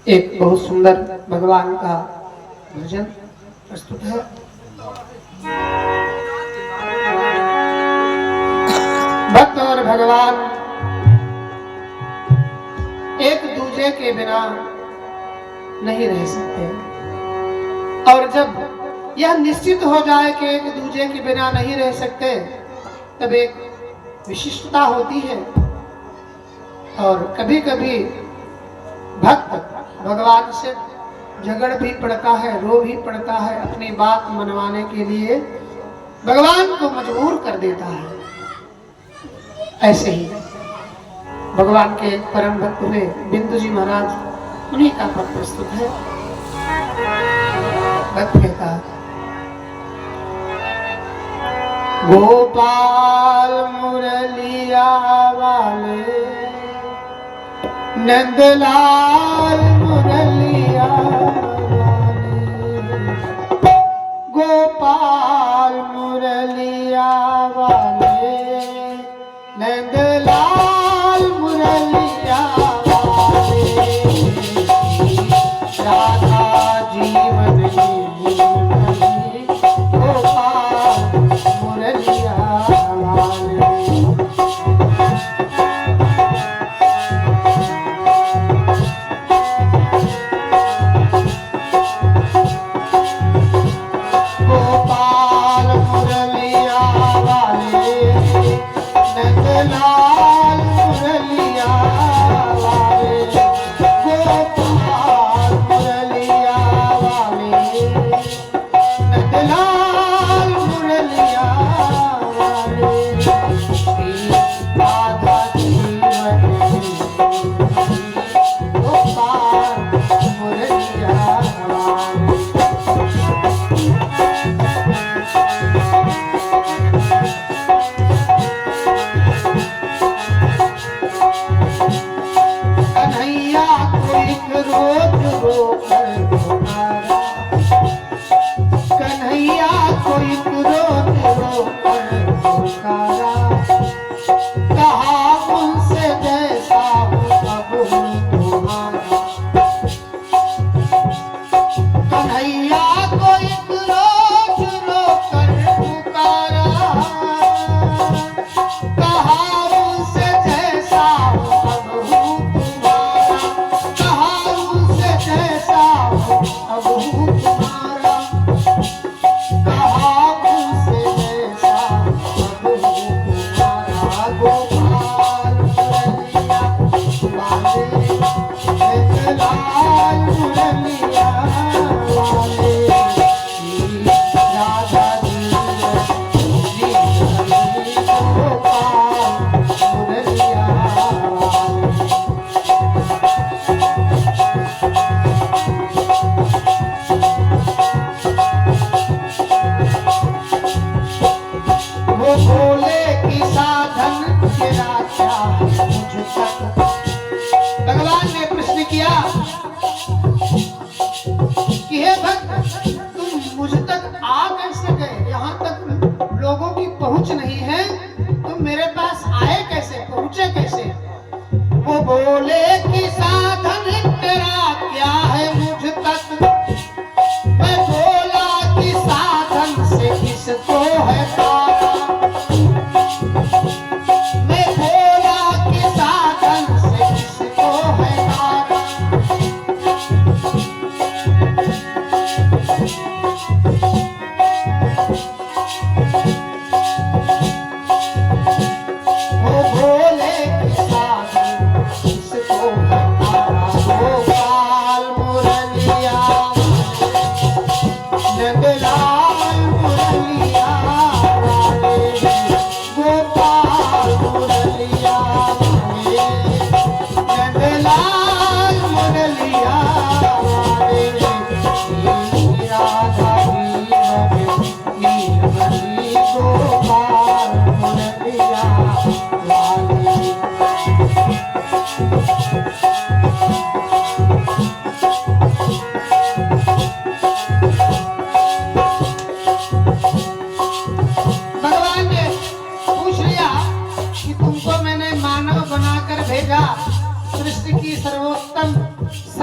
एक बहुत सुंदर भगवान का भजन प्रस्तुत है। भक्त और भगवान एक दूसरे के बिना नहीं रह सकते, और जब यह निश्चित हो जाए कि एक दूसरे के बिना नहीं रह सकते, तब एक विशिष्टता होती है। और कभी कभी भक्त भगवान से झगड़ भी पड़ता है, रो भी पड़ता है, अपनी बात मनवाने के लिए भगवान को मजबूर कर देता है। ऐसे ही भगवान के परम भक्त हुए बिंदु जी महाराज, उन्हीं का पद प्रस्तुत है। भक्त कहता, गोपाल मुरलिया वाले नंदलाल मुरलिया वाले, गोपाल मुरलिया वाले नंदलाल मुरलिया वाले, राधा जीवन मुरली गोपाल मुरलिया वाले।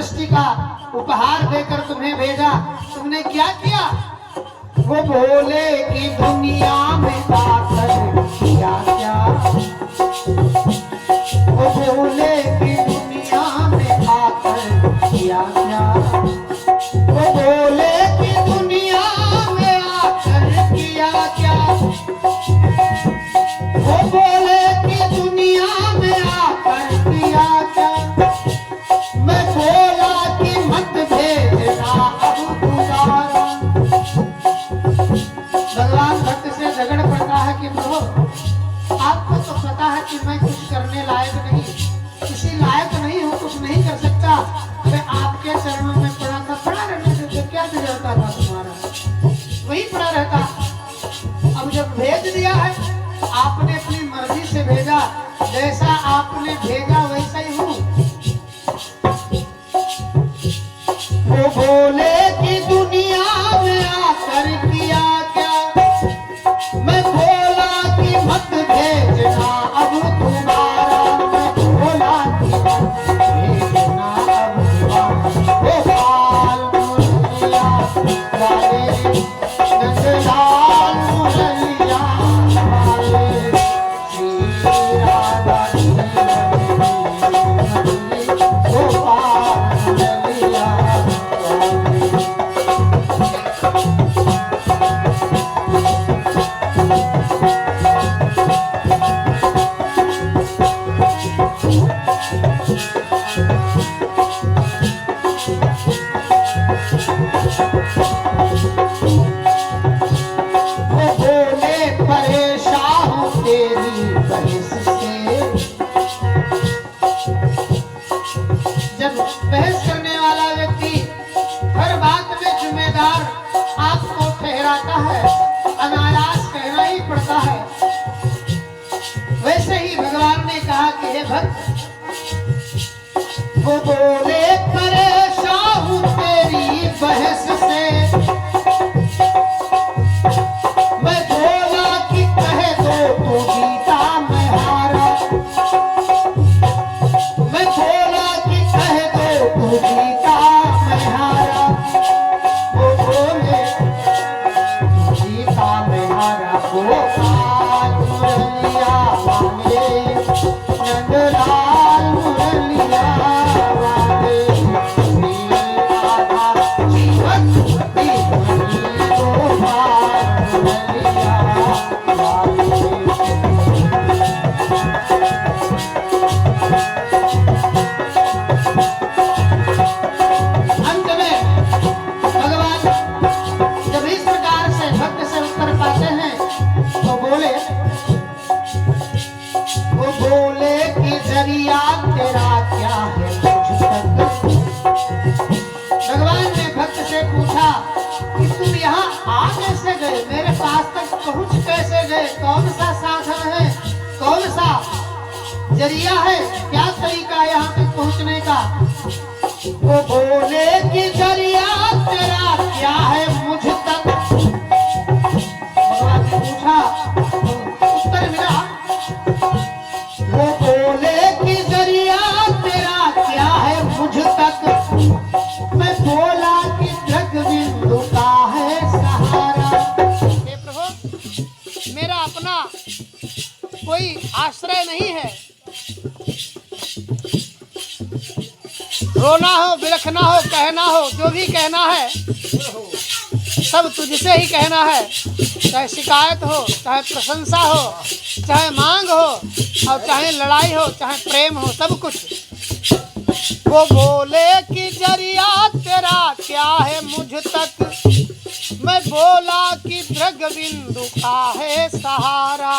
सृष्टि का उपहार देकर तुम्हें भेजा, तुमने क्या किया? वो बोले कि दुनिया में आकर किया क्या? वो बोले कि दुनिया में आकर किया क्या? वो बोले कि दुनिया में आकर किया क्या? वो बोले कि दुनिया में आकर किया क्या? मैं बोला कि मत भेजना अब दोबारा। भगवान भक्त से झगड़ पड़ता है कि प्रभु, आपको तो पता है कि मैं कुछ करने लायक नहीं, किसी लायक नहीं हूँ, कुछ नहीं कर सकता। मैं आपके चरणों में पड़ा था, पड़ा रहने से क्या बिगड़ता था तुम्हारा? वही पड़ा रहता। अब जब भेज दिया है, आपने अपनी मर्जी से भेजा, जैसा आपने भेजा वैसा ही हूँ। वो बोले कि दुनिया में आकर किया क्या? मैं बोला कि मत भेजना अब दोबारा। मैं बोला कि मत भेजना अब दोबारा। वो बाल मुरलिया वाले, नंदलाल मुरलिया वाले, श्री जब बहस करने वाला व्यक्ति हर बात में जिम्मेदार आपको ठहराता है, अनायास कहना ही पड़ता है। वैसे ही भगवान ने कहा कि हे भक्त, वो बोले परेशान हूं तेरी बहस से। मैं बोला कि कहे दो तो गीता में हारा। मैं बोला कि कहे दो तो गीता में हारा। वो बोले गीता में हारा। गोपाल मुरलिया वाले, नंदलाल मुरलिया वाले, श्री राधा जीवन दीवनी गोपाल मुरलिया वाले। अंत में भगवान जब इस प्रकार से भक्त से उत्तर पाते हैं तो बोले कि जरिया तेरा क्या है मुझ तक। भगवान ने भक्त से पूछा कि तुम यहाँ आ कैसे गए, मेरे पास तक पहुँच कैसे गए, कौन सा साधन है, कौन सा जरिया है, क्या तरीका है यहाँ तक पहुँचने का? वो बोले कि जरिया तेरा क्या है मुझ तक। भगवान ने पूछा, उत्तर मिला। वो बोले कि जरिया तेरा क्या है मुझ तक। मैं बोला कि जग बिंदु का है सहारा। हे प्रभु, मेरा अपना कोई आश्रय नहीं है। रोना हो, बिलखना हो, कहना हो, जो भी कहना है सब तुझसे ही कहना है। चाहे शिकायत हो, चाहे प्रशंसा हो, चाहे मांग हो, और चाहे लड़ाई हो, चाहे प्रेम हो, सब कुछ। वो बोले कि जरिया तेरा क्या है मुझ तक। मैं बोला कि दृग बिंदु का है सहारा।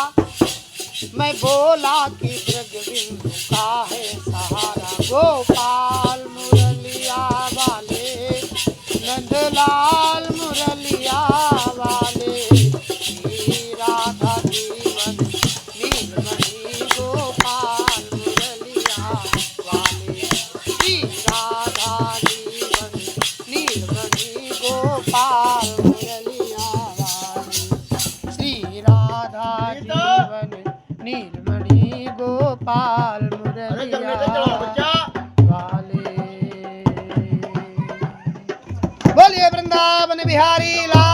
मैं बोला कि दृग बिंदु का है सहारा। गोपाल मुरलिया वाले, नंदलाल मुरलिया वाले, श्री राधा जीवन नीलमणि गोपाल मुरलिया वाले, श्री राधा जीवन नीलमणि गोपाल मुरलिया वाले, श्री राधा जीवन नीलमणि गोपाल मुरलिया वाले। वृंदावन बिहारी लाल